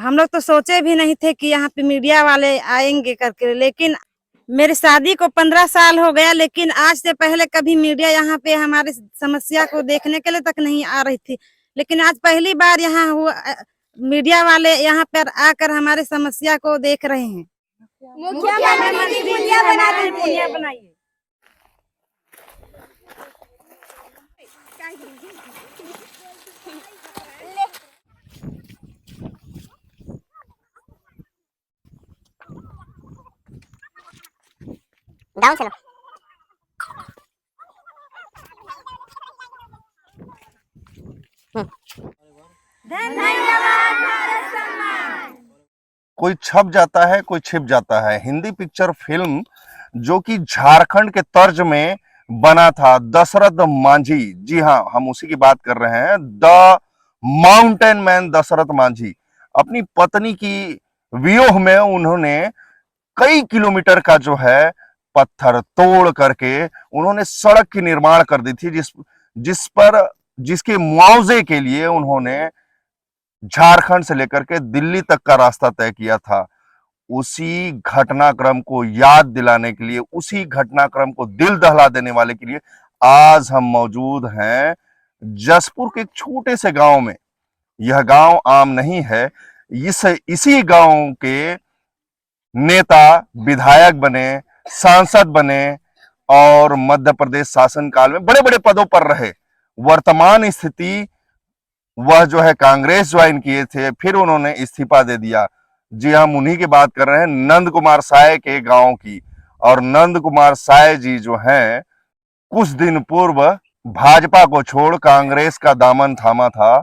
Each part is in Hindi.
हम लोग तो सोचे भी नहीं थे कि यहाँ पे मीडिया वाले आएंगे करके, लेकिन मेरी शादी को 15 साल हो गया, लेकिन आज से पहले कभी मीडिया यहाँ पे हमारी समस्या को देखने के लिए तक नहीं आ रही थी। लेकिन आज पहली बार यहाँ हुआ, मीडिया वाले यहाँ पर आकर हमारी समस्या को देख रहे हैं। मुख्यमंत्री पुलिया बनाइए। डाउन चलो। कोई छप जाता है, कोई छिप जाता है। हिंदी पिक्चर फिल्म जो कि झारखंड के तर्ज में बना था, दशरथ मांझी। जी हाँ, हम उसी की बात कर रहे हैं, the mountain man Dashrath Manjhi. अपनी पत्नी की वियोग में उन्होंने कई किलोमीटर का जो है पत्थर तोड़ करके उन्होंने सड़क की निर्माण कर दी थी, जिसके मुआवजे के लिए उन्होंने झारखंड से लेकर के दिल्ली तक का रास्ता तय किया था। उसी घटनाक्रम को याद दिलाने के लिए, उसी घटनाक्रम को दिल दहला देने वाले के लिए आज हम मौजूद हैं जसपुर के एक छोटे से गांव में। यह गांव आम नहीं है। इसी गांव के नेता विधायक बने, सांसद बने और मध्य प्रदेश शासनकाल में बड़े बड़े पदों पर रहे। वर्तमान स्थिति, वह जो है कांग्रेस ज्वाइन किए थे, फिर उन्होंने इस्तीफा दे दिया। जी हम उन्हीं की बात कर रहे हैं, नंद कुमार साय के गांव की। और नंद कुमार साय जी जो हैं, कुछ दिन पूर्व भाजपा को छोड़ कांग्रेस का दामन थामा था।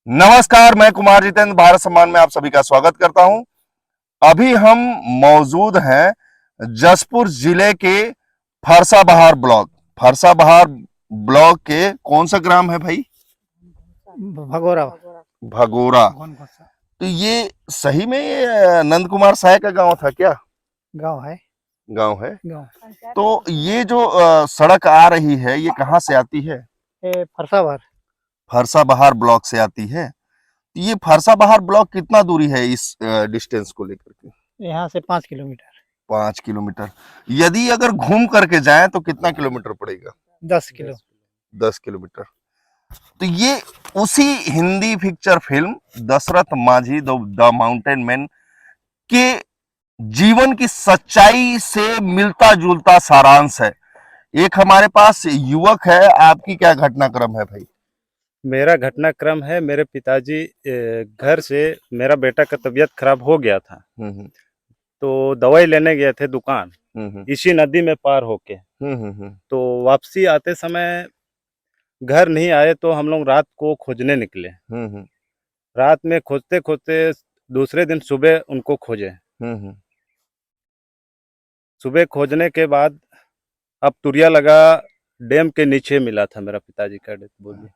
नमस्कार, मैं कुमार जितेंद्र भारत सम्मान में आप सभी का स्वागत करता हूं। अभी हम मौजूद हैं जसपुर जिले के फरसाबहार ब्लॉक। फरसाबहार ब्लॉक के कौन सा ग्राम है भाई? भगोरा। भगोरा। तो ये सही में ये नंद कुमार साय का गांव था क्या? गांव है। गांव है। गांव। तो ये जो सड़क आ रही है, ये कहाँ से आती है? फरसाबहार। फरसाबहार ब्लॉक से आती है। ये फरसाबहार ब्लॉक कितना दूरी है इस डिस्टेंस को लेकर के? यहाँ से 5 किलोमीटर। 5 किलोमीटर। यदि अगर घूम करके जाएं तो कितना किलोमीटर पड़ेगा? 10 किलो। 10 किलोमीटर। तो ये उसी Hindi picture film Dashrath Manjhi the mountain man के जीवन की सच्चाई से मिलता जुलता सारांश है। एक हमारे पास युवक है। आपकी क्या घटनाक्रम है भाई? मेरा घटनाक्रम है, मेरे पिताजी घर से, मेरा बेटा का तबीयत खराब हो गया था, तो दवाई लेने गए थे दुकान, इसी नदी में पार होके। तो वापसी आते समय घर नहीं आए, तो हम लोग रात को खोजने निकले। रात में खोजते खोजते दूसरे दिन सुबह उनको खोजे। सुबह खोजने के बाद अब तुरिया लगा डैम के नीचे मिला था मेरा पिताजी का डेड बॉडी।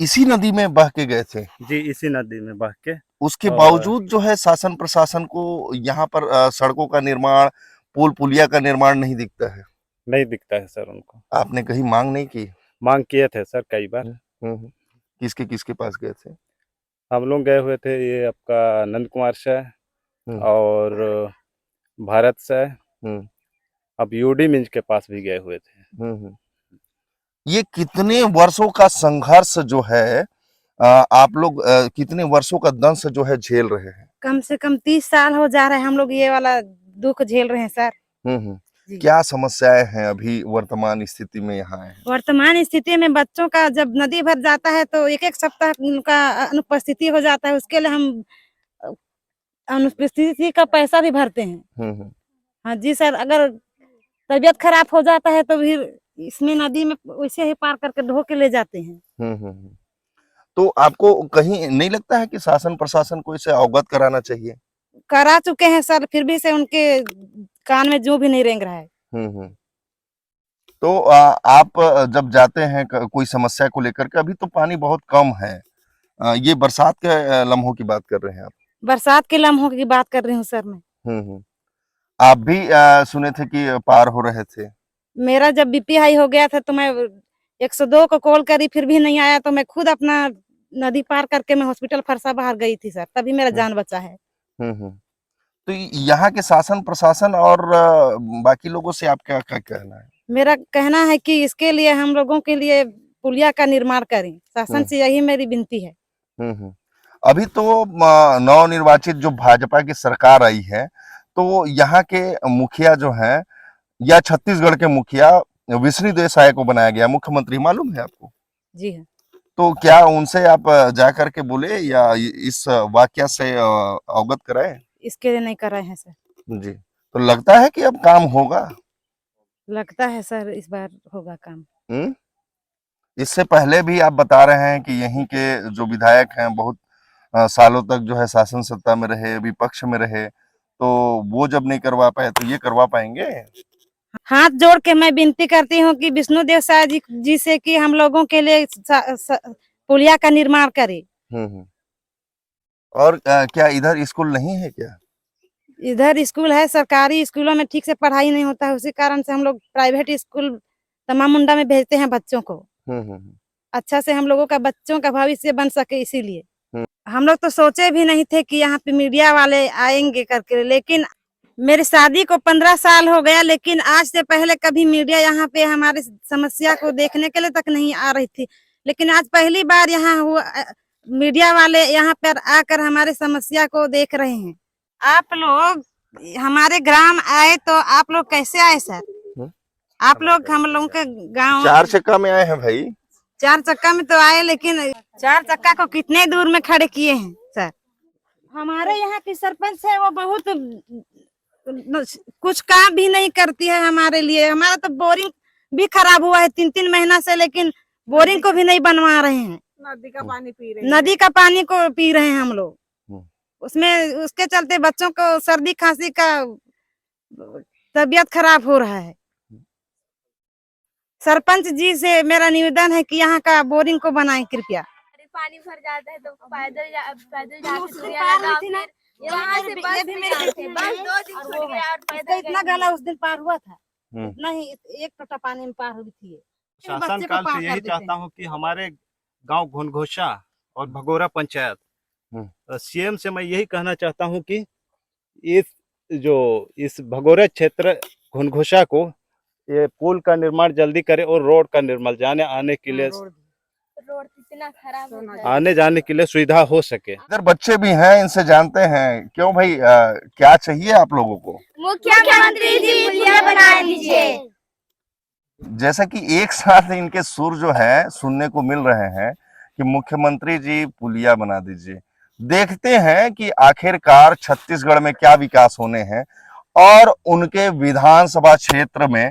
इसी नदी में बह के गए थे? जी, इसी नदी में बह के। उसके बावजूद जो है शासन प्रशासन को यहाँ पर सड़कों का निर्माण, पुल पुलिया का निर्माण नहीं दिखता है? नहीं दिखता है सर उनको। आपने कहीं मांग नहीं की? मांग किए थे सर कई बार। किसके किसके पास गए थे? हम लोग गए हुए थे, ये आपका नंद कुमार शाह और भारत शाह, अब यूडी मिंज के पास भी गए हुए थे। ये कितने वर्षों का संघर्ष जो है, आप लोग कितने वर्षों का दंश जो है झेल रहे हैं? कम से कम 30 साल हो जा रहे हैं हम लोग ये वाला दुख झेल रहे हैं सर। क्या समस्याएं हैं अभी वर्तमान स्थिति में यहाँ है? वर्तमान स्थिति में बच्चों का जब नदी भर जाता है तो एक सप्ताह उनका अनुपस्थिति हो जाता है, उसके लिए हम अनुपस्थिति का पैसा भी भरते हैं। हाँ जी सर, अगर तबीयत खराब हो जाता है तो फिर इसमें नदी में वैसे ही पार करके ढो के ले जाते हैं। तो आपको कहीं नहीं लगता है कि शासन प्रशासन को इसे अवगत कराना चाहिए? करा चुके हैं सर, फिर भी से उनके कान में जो भी नहीं रेंग रहा है। तो आप जब जाते हैं कोई समस्या को लेकर के, अभी तो पानी बहुत कम है, ये बरसात के लम्हों की बात कर रहे हैं आप? बरसात के लम्हों की बात कर रही हूँ सर मैं। आप भी सुने थे कि पार हो रहे थे? मेरा जब बीपी हाई हो गया था तो मैं 102 को कॉल करी, फिर भी नहीं आया, तो मैं खुद अपना नदी पार करके मैं हॉस्पिटल फरसा बाहर गई थी सर, तभी मेरा जान बचा है। तो यहाँ के शासन प्रशासन और बाकी लोगों से आपका क्या कहना है? मेरा कहना है कि इसके लिए हम लोगों के लिए पुलिया का निर्माण करें, शासन से यही मेरी विनती है। अभी तो नवनिर्वाचित जो भाजपा की सरकार आई है, तो यहाँ के मुखिया जो हैं या छत्तीसगढ़ के मुखिया विष्णु देसाई को बनाया गया मुख्यमंत्री, मालूम है आपको? जी हाँ। तो क्या उनसे आप जा करके बोले या इस वाकया से अवगत कराए? इसके लिए नहीं कर रहे हैं सर। जी, तो लगता है कि अब काम होगा? लगता है सर इस बार होगा काम। इससे पहले भी आप बता रहे हैं कि यहीं के जो विधायक हैं बहुत सालों तक जो है शासन सत्ता में रहे, विपक्ष में रहे, तो वो जब नहीं करवा पाए तो ये करवा पाएंगे? हाथ जोड़ के मैं विनती करती हूँ कि विष्णु देसाई जी से कि हम लोगों के लिए पुलिया का निर्माण करे। और क्या इधर स्कूल नहीं है क्या? इधर स्कूल है, सरकारी स्कूलों में ठीक से पढ़ाई नहीं होता है, उसी कारण से हम लोग प्राइवेट स्कूल तमाम मुंडा में भेजते हैं बच्चों को। अच्छा से हम लोगों का बच्चों का भविष्य बन सके, इसीलिए हम लोग तो सोचे भी नहीं थे कि यहाँ पे मीडिया वाले आएंगे करके, लेकिन मेरी शादी को 15 साल हो गया, लेकिन आज से पहले कभी मीडिया यहाँ पे हमारी समस्या को देखने के लिए तक नहीं आ रही थी, लेकिन आज पहली बार यहाँ हुआ मीडिया वाले यहाँ पर आकर हमारी समस्या को देख रहे हैं। आप लोग हमारे ग्राम आए तो आप लोग कैसे आए सर? आप लोग हम लोगों के गांव 4 चक्का में आए हैं भाई। 4 चक्का में तो आए, लेकिन 4 चक्का को कितने दूर में खड़े किए हैं सर? हमारे यहाँ की सरपंच है, वो बहुत कुछ काम भी नहीं करती है हमारे लिए। हमारा तो बोरिंग भी खराब हुआ है 3-3 महीना से, लेकिन बोरिंग को भी नहीं बनवा रहे हैं। नदी का पानी पी रहे हैं। नदी का पानी को पी रहे हैं हम लोग। उसमें उसके चलते बच्चों को सर्दी खांसी का तबीयत खराब हो रहा है। सरपंच जी से मेरा निवेदन है कि यहाँ का बोरिंग को बनाएं कृपया। पानी भर जाता है तो पैदल जाके इतना गला उस दिन पार हुआ था, नहीं 1 टोटा पानी में पार हुई थी। शासन काल से यही चाहता हूँ कि हमारे गांव घुनघोसा और भगोरा पंचायत सीएम से मैं यही कहना चाहता हूं कि इस भगोरा क्षेत्र घुनघोसा को ये पुल का निर्माण जल्दी करे और रोड का निर्माण जाने आने के लिए रोड इतना खराब होता है, आने जाने के लिए सुविधा हो सके। इधर बच्चे भी हैं, इनसे जानते हैं। क्यों भाई, क्या चाहिए आप लोगों को? मुख्यमंत्री जी पुलिया बना दीजिए। जैसा कि एक साथ इनके सुर जो है सुनने को मिल रहे हैं कि मुख्यमंत्री जी पुलिया बना दीजिए। देखते हैं कि आखिरकार छत्तीसगढ़ में क्या विकास होने हैं और उनके विधानसभा क्षेत्र में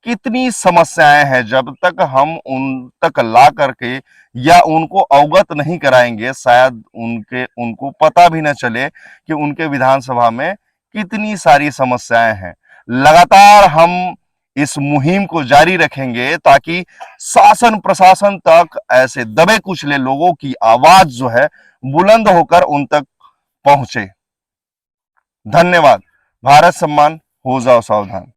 कितनी समस्याएं हैं। जब तक हम उन तक ला करके या उनको अवगत नहीं कराएंगे, शायद उनको पता भी न चले कि उनके विधानसभा में कितनी सारी समस्याएं हैं। लगातार हम इस मुहिम को जारी रखेंगे ताकि शासन प्रशासन तक ऐसे दबे कुचले लोगों की आवाज जो है बुलंद होकर उन तक पहुंचे। धन्यवाद। भारत सम्मान, हो जाओ सावधान।